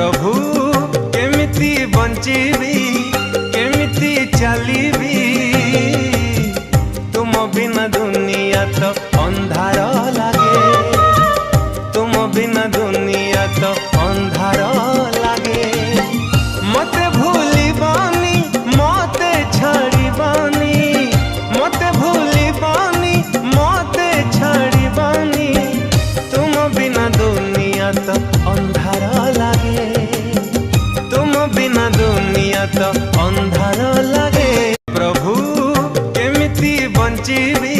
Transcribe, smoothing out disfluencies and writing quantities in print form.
प्रभु केमिति बंचीबी केमिति चलीबी तुम बिना दुनिया तो अंधार लागे तुम बिना दुनिया तो अंधार लागे मते भूलिबानी मते छाड़िबानी मते भूलिबानी मते छाड़िबानी तुम बिना दुनिया तो अंधार लागे तुम बिना दुनिया तो अंधार लागे प्रभु केमिति बंचीबी